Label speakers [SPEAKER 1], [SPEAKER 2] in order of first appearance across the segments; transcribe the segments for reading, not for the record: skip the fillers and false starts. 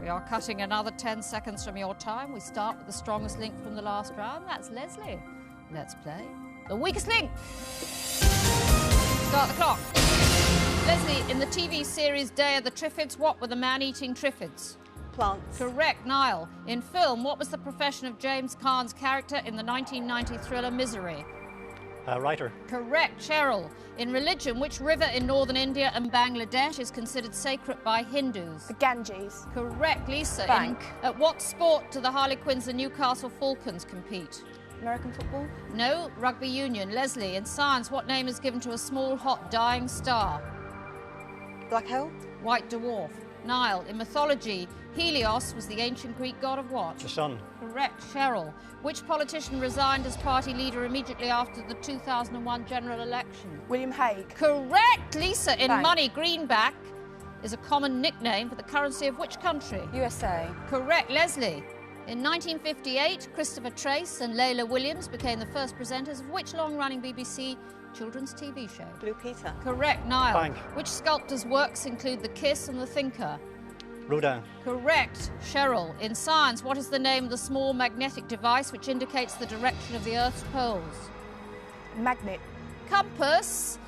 [SPEAKER 1] We are cutting another 10 seconds from your time. We start with the strongest link from the last round. That's Leslie. Let's play the weakest link. Start the clock. Leslie, in the TV series Day of the Triffids, what were the man-eating triffids?
[SPEAKER 2] Plants.
[SPEAKER 1] Correct. Niall. In film, what was the profession of James Caan's character in the 1990 thriller Misery?
[SPEAKER 3] Writer.
[SPEAKER 1] Correct. Cheryl. In religion, which river in northern India and Bangladesh is considered sacred by Hindus?
[SPEAKER 2] The Ganges.
[SPEAKER 1] Correct. Lisa.
[SPEAKER 2] Bank.
[SPEAKER 1] At what sport do the Harlequins and Newcastle Falcons compete?
[SPEAKER 2] American football.
[SPEAKER 1] No. Rugby union. Leslie. In science, what name is given to a small, hot, dying star?
[SPEAKER 2] Black hole.
[SPEAKER 1] White dwarf. Niall. In mythology, Helios was the ancient Greek god of what?
[SPEAKER 3] The sun.
[SPEAKER 1] Correct. Cheryl. Which politician resigned as party leader immediately after the 2001 general election?
[SPEAKER 2] William Hague.
[SPEAKER 1] Correct. Lisa. In
[SPEAKER 2] Bank.
[SPEAKER 1] money, greenback is a common nickname for the currency of which country?
[SPEAKER 2] USA.
[SPEAKER 1] Correct. Leslie. In 1958, Christopher Trace and Layla Williams became the first presenters of which long-running BBC children's TV show?
[SPEAKER 2] Blue Peter.
[SPEAKER 1] Correct. Niall.
[SPEAKER 3] Bank.
[SPEAKER 1] Which sculptor's works include The Kiss and The Thinker?
[SPEAKER 3] Rodin.
[SPEAKER 1] Correct. Cheryl. In science, what is the name of the small magnetic device which indicates the direction of the Earth's poles?
[SPEAKER 2] Magnet.
[SPEAKER 1] Compass.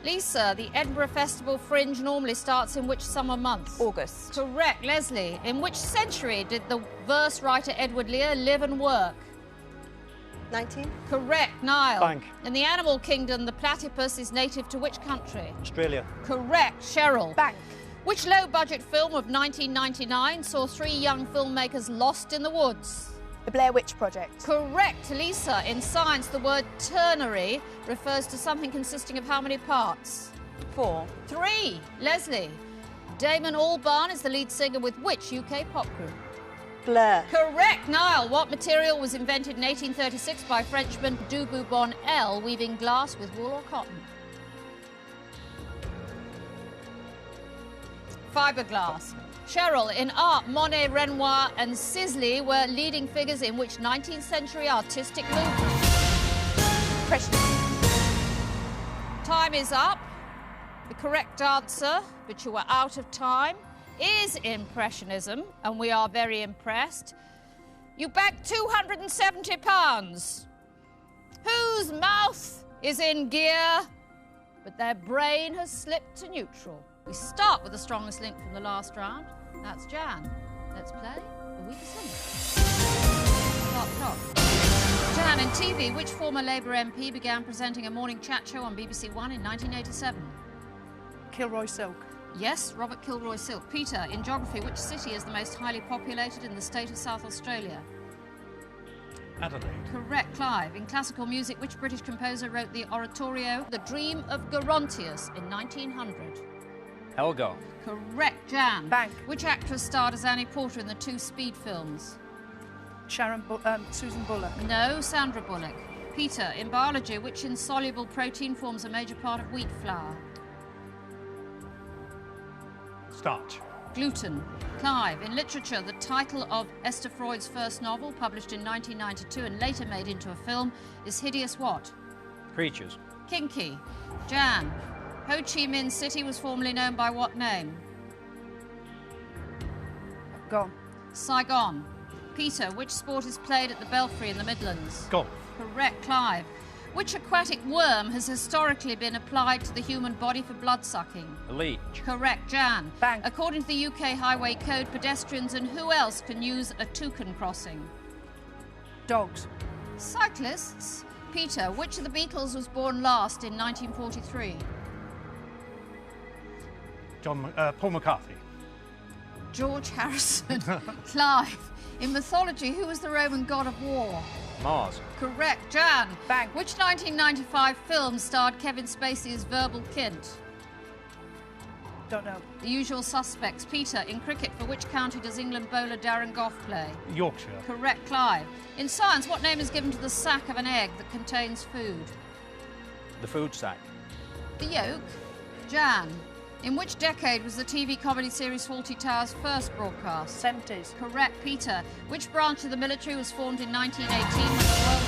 [SPEAKER 1] Lisa. The Edinburgh Festival Fringe normally starts in which summer month?
[SPEAKER 2] August.
[SPEAKER 1] Correct. Leslie. In which century did the verse writer Edward Lear live and work?
[SPEAKER 2] 19.
[SPEAKER 1] Correct. Niall.
[SPEAKER 3] Bank.
[SPEAKER 1] In the animal kingdom, the platypus is native to which country?
[SPEAKER 3] Australia.
[SPEAKER 1] Correct. Cheryl.
[SPEAKER 2] Bank.
[SPEAKER 1] Which low-budget film of 1999 saw three young filmmakers lost in the woods?
[SPEAKER 2] The Blair Witch Project.
[SPEAKER 1] Correct. Lisa. In science, the word ternary refers to something consisting of how many parts?
[SPEAKER 2] 4.
[SPEAKER 1] 3. Leslie. Damon Albarn is the lead singer with which UK pop group?
[SPEAKER 2] Blur.
[SPEAKER 1] Correct. Niall. What material was invented in 1836 by Frenchman du Bourbon-L, weaving glass with wool or cotton? Fiberglass. Cheryl. In art, Monet, Renoir and Sisley were leading figures in which 19th century artistic movement?
[SPEAKER 2] Impressionism.
[SPEAKER 1] Time is up. The correct answer, but you were out of time, is Impressionism, and we are very impressed. You bagged £270. Whose mouth is in gear, but their brain has slipped to neutral? We start with the strongest link from the last round. That's Jan. Let's play the weakest link. Start the clock. Jan, in TV, which former Labour MP began presenting a morning chat show on BBC One in 1987?
[SPEAKER 2] Kilroy Silk.
[SPEAKER 1] Yes, Robert Kilroy Silk. Peter, in geography, which city is the most highly populated in the state of South Australia?
[SPEAKER 3] Adelaide.
[SPEAKER 1] Correct. Clive, in classical music, which British composer wrote the oratorio The Dream of Gerontius in 1900?
[SPEAKER 4] Helga.
[SPEAKER 1] Correct. Jan.
[SPEAKER 2] Bank.
[SPEAKER 1] Which actress starred as Annie Porter in the two Speed films?
[SPEAKER 2] Susan Bullock.
[SPEAKER 1] No, Sandra Bullock. Peter, in biology, which insoluble protein forms a major part of wheat flour?
[SPEAKER 3] Starch.
[SPEAKER 1] Gluten. Clive, in literature, the title of Esther Freud's first novel, published in 1992 and later made into a film, is Hideous what?
[SPEAKER 4] Creatures.
[SPEAKER 1] Kinky. Jan, Ho Chi Minh City was formerly known by what name?
[SPEAKER 2] Gone.
[SPEAKER 1] Saigon. Peter, which sport is played at the Belfry in the Midlands?
[SPEAKER 3] Golf.
[SPEAKER 1] Correct. Clive, which aquatic worm has historically been applied to the human body for blood-sucking?
[SPEAKER 4] A leech.
[SPEAKER 1] Correct. Jan.
[SPEAKER 2] Bank.
[SPEAKER 1] According to the UK Highway Code, pedestrians and who else can use a toucan crossing?
[SPEAKER 2] Dogs.
[SPEAKER 1] Cyclists. Peter, which of the Beatles was born last in 1943?
[SPEAKER 3] Paul McCartney.
[SPEAKER 1] George Harrison. Clive, in mythology, who was the Roman god of war?
[SPEAKER 4] Mars.
[SPEAKER 1] Correct. Jan.
[SPEAKER 2] Bank.
[SPEAKER 1] Which 1995 film starred Kevin Spacey as Verbal Kint?
[SPEAKER 2] Don't know.
[SPEAKER 1] The Usual Suspects. Peter, in cricket, for which county does England bowler Darren Gough play?
[SPEAKER 3] Yorkshire.
[SPEAKER 1] Correct. Clive, in science, what name is given to the sac of an egg that contains food?
[SPEAKER 4] The food sack.
[SPEAKER 1] The yolk. Jan, in which decade was the TV comedy series Fawlty Towers first broadcast?
[SPEAKER 2] 70s.
[SPEAKER 1] Correct. Peter, which branch of the military was formed in 1918 when the world...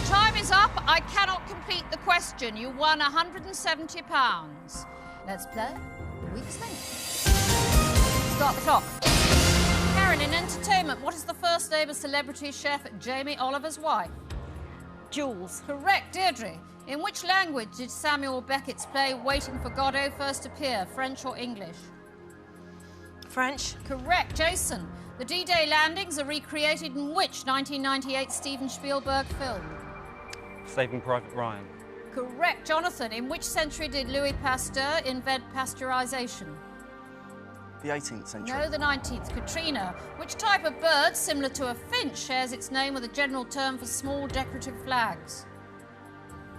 [SPEAKER 1] Time is up. I cannot complete the question. You won £170. Let's play the week's link. Stop Start the clock. Karen, in entertainment, what is the first name of celebrity chef Jamie Oliver's wife?
[SPEAKER 5] Jules.
[SPEAKER 1] Correct, Deirdre. In which language did Samuel Beckett's play Waiting for Godot first appear, French or English?
[SPEAKER 5] French.
[SPEAKER 1] Correct, Jason. The D-Day landings are recreated in which 1998 Steven Spielberg film?
[SPEAKER 4] Saving Private Ryan.
[SPEAKER 1] Correct, Jonathan. In which century did Louis Pasteur invent pasteurisation?
[SPEAKER 6] The 18th century.
[SPEAKER 1] No, the 19th. Katrina. Which type of bird, similar to a finch, shares its name with a general term for small decorative flags?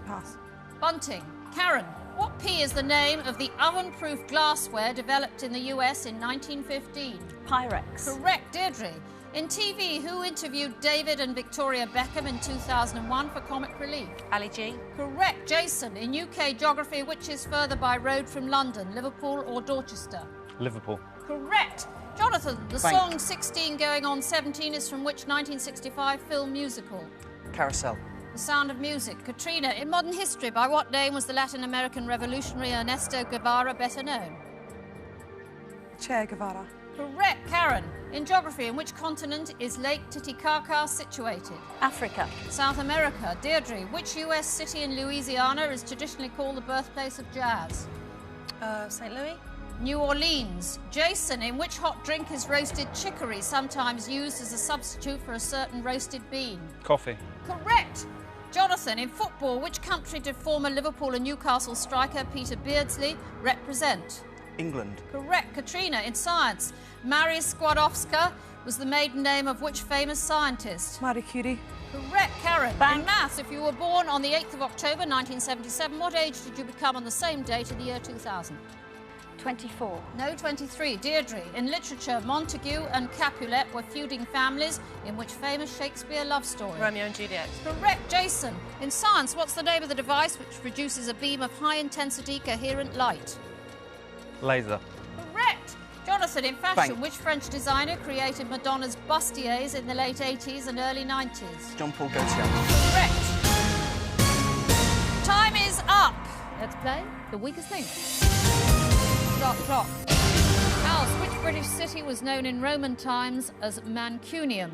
[SPEAKER 2] Pass.
[SPEAKER 1] Bunting. Karen. What P is the name of the oven-proof glassware developed in the US in 1915?
[SPEAKER 5] Pyrex.
[SPEAKER 1] Correct, Deirdre. In TV, who interviewed David and Victoria Beckham in 2001 for comic relief?
[SPEAKER 5] Ali G.
[SPEAKER 1] Correct, Jason. In UK geography, which is further by road from London, Liverpool or Dorchester?
[SPEAKER 4] Liverpool.
[SPEAKER 1] Correct. Jonathan, the
[SPEAKER 6] Thank-
[SPEAKER 1] song 16 Going on 17 is from which 1965 film musical?
[SPEAKER 6] Carousel.
[SPEAKER 1] The Sound of Music. Katrina, in modern history, by what name was the Latin American revolutionary Ernesto Guevara better known?
[SPEAKER 2] Che Guevara.
[SPEAKER 1] Correct, Karen. In geography, in which continent is Lake Titicaca situated?
[SPEAKER 5] Africa.
[SPEAKER 1] South America. Deirdre, which US city in Louisiana is traditionally called the birthplace of jazz?
[SPEAKER 5] St. Louis.
[SPEAKER 1] New Orleans. Jason, in which hot drink is roasted chicory, sometimes used as a substitute for a certain roasted bean?
[SPEAKER 4] Coffee.
[SPEAKER 1] Correct. Jonathan, in football, which country did former Liverpool and Newcastle striker Peter Beardsley represent?
[SPEAKER 6] England.
[SPEAKER 1] Correct. Katrina, in science, Marie Skłodowska was the maiden name of which famous scientist?
[SPEAKER 2] Marie Curie.
[SPEAKER 1] Correct, Karen.
[SPEAKER 5] Bang.
[SPEAKER 1] In maths, if you were born on the 8th of October 1977, what age did you become on the same date in the year 2000?
[SPEAKER 5] 24.
[SPEAKER 1] No, 23. Deirdre, in literature, Montague and Capulet were feuding families in which famous Shakespeare love story?
[SPEAKER 5] Romeo and Juliet.
[SPEAKER 1] Correct, Jason. In science, what's the name of the device which produces a beam of high-intensity coherent light?
[SPEAKER 4] Laser.
[SPEAKER 1] Correct. Jonathan, in fashion,
[SPEAKER 6] Bang.
[SPEAKER 1] which French designer created Madonna's bustiers in the late 80s and early 90s?
[SPEAKER 6] Jean-Paul Gaultier.
[SPEAKER 1] Correct. Time is up. Let's play the weakest link. Start the clock. House, which British city was known in Roman times as Mancunium?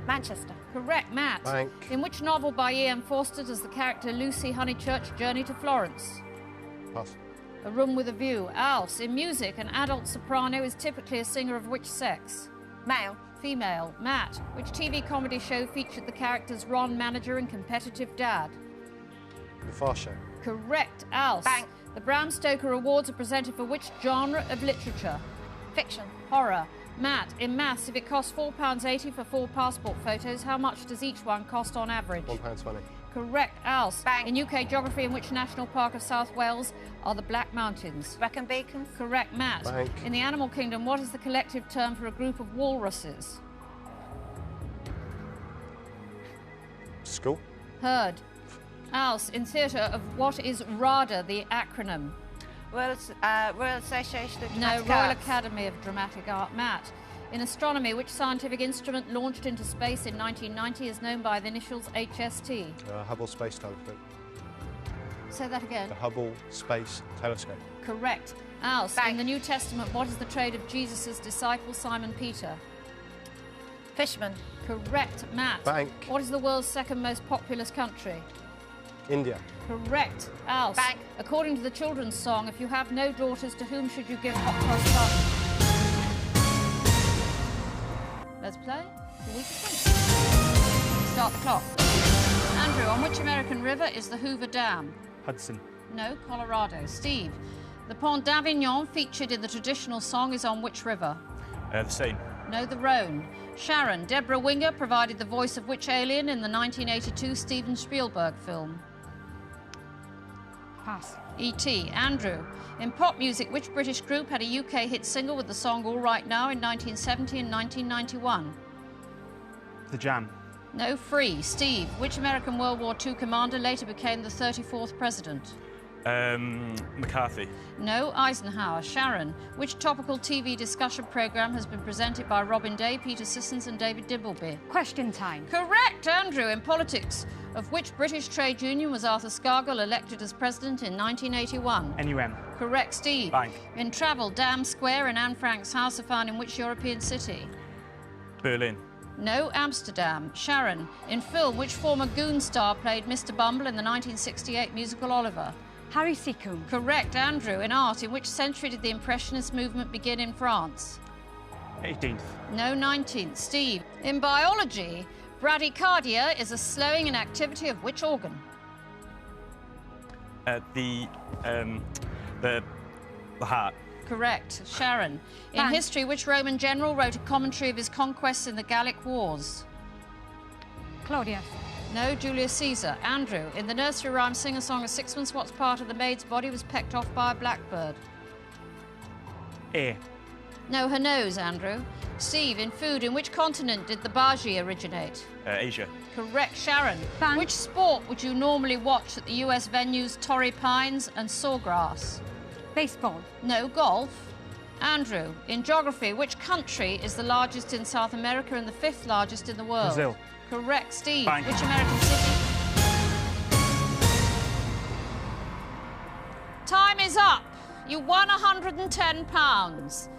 [SPEAKER 5] Manchester.
[SPEAKER 1] Correct, Matt.
[SPEAKER 3] Blank.
[SPEAKER 1] In which novel by E.M. Forster does the character Lucy Honeychurch journey to Florence?
[SPEAKER 3] Pass.
[SPEAKER 1] A Room with a View. Alce, in music, an adult soprano is typically a singer of which sex?
[SPEAKER 5] Male.
[SPEAKER 1] Female. Matt, which TV comedy show featured the characters Ron, manager, and competitive dad?
[SPEAKER 3] The Far Show.
[SPEAKER 1] Correct, Alce.
[SPEAKER 5] Bang.
[SPEAKER 1] The Bram Stoker Awards are presented for which genre of literature?
[SPEAKER 5] Fiction.
[SPEAKER 1] Horror. Matt, in maths, if it costs £4.80 for 4 passport photos, how much does each one cost on average?
[SPEAKER 3] £1.20.
[SPEAKER 1] Correct, Alce.
[SPEAKER 5] Bang.
[SPEAKER 1] In UK geography, in which national park of South Wales are the Black Mountains?
[SPEAKER 5] Brecon Beacons.
[SPEAKER 1] Correct, Matt.
[SPEAKER 3] Blank.
[SPEAKER 1] In the animal kingdom, what is the collective term for a group of walruses?
[SPEAKER 3] School.
[SPEAKER 1] Herd. Alce, in theatre, of what is RADA, the acronym?
[SPEAKER 5] Royal Association of
[SPEAKER 1] No,
[SPEAKER 5] Dramatic
[SPEAKER 1] Royal
[SPEAKER 5] Arts.
[SPEAKER 1] Academy of Dramatic Art. Matt. In astronomy, which scientific instrument launched into space in 1990 is known by the initials HST?
[SPEAKER 3] Hubble Space Telescope.
[SPEAKER 1] Say that again.
[SPEAKER 3] The Hubble Space Telescope.
[SPEAKER 1] Correct. Alce,
[SPEAKER 5] Bang.
[SPEAKER 1] in the New Testament, what is the trade of Jesus' disciple Simon Peter?
[SPEAKER 5] Fishman.
[SPEAKER 1] Correct, Matt.
[SPEAKER 3] Bank.
[SPEAKER 1] What is the world's second most populous country?
[SPEAKER 3] India.
[SPEAKER 1] Correct, Alce.
[SPEAKER 5] Bang.
[SPEAKER 1] According to the children's song, if you have no daughters, to whom should you give hot cross buns? Let's play the weakest link. Start the clock. Andrew, on which American river is the Hoover Dam?
[SPEAKER 3] Hudson.
[SPEAKER 1] No, Colorado. Steve, the Pont d'Avignon featured in the traditional song is on which river?
[SPEAKER 3] The Seine.
[SPEAKER 1] No, the Rhone. Sharon, Deborah Winger provided the voice of which alien in the 1982 Steven Spielberg film?
[SPEAKER 2] Pass.
[SPEAKER 1] E.T. Andrew, in pop music, which British group had a UK hit single with the song All Right Now in 1970 and 1991?
[SPEAKER 3] The Jam.
[SPEAKER 1] No, Free. Steve, which American World War II commander later became the 34th president?
[SPEAKER 3] McCarthy.
[SPEAKER 1] No, Eisenhower. Sharon, which topical TV discussion programme has been presented by Robin Day, Peter Sissons and David Dimbleby?
[SPEAKER 2] Question time.
[SPEAKER 1] Correct, Andrew. In politics, of which British trade union was Arthur Scargill elected as president in 1981?
[SPEAKER 3] NUM.
[SPEAKER 1] Correct, Steve.
[SPEAKER 3] Bank.
[SPEAKER 1] In travel, Dam Square and Anne Frank's house are found in which European city?
[SPEAKER 3] Berlin.
[SPEAKER 1] No, Amsterdam. Sharon. In film, which former Goon star played Mr. Bumble in the 1968 musical Oliver?
[SPEAKER 2] Harry Seacombe.
[SPEAKER 1] Correct, Andrew. In art, in which century did the Impressionist movement begin in France?
[SPEAKER 3] 18th.
[SPEAKER 1] No, 19th. Steve. In biology, bradycardia is a slowing in activity of which organ?
[SPEAKER 3] The heart.
[SPEAKER 1] Correct. Sharon. In
[SPEAKER 2] Bank.
[SPEAKER 1] history, which Roman general wrote a commentary of his conquests in the Gallic Wars?
[SPEAKER 2] Claudius.
[SPEAKER 1] No, Julius Caesar. Andrew. In the nursery rhyme Sing a Song of Sixpence, what part of the maid's body was pecked off by a blackbird?
[SPEAKER 3] Ear.
[SPEAKER 1] No, her nose, Andrew. Steve. In food, in which continent did the bhaji originate?
[SPEAKER 3] Asia.
[SPEAKER 1] Correct, Sharon.
[SPEAKER 2] Bank.
[SPEAKER 1] Which sport would you normally watch at the US venues Torrey Pines and Sawgrass?
[SPEAKER 2] Baseball.
[SPEAKER 1] No, golf. Andrew. In geography, which country is the largest in South America and the 5th largest in the world?
[SPEAKER 3] Brazil.
[SPEAKER 1] Correct, Steve.
[SPEAKER 3] Bank.
[SPEAKER 1] Which American city? Time is up. You won £110.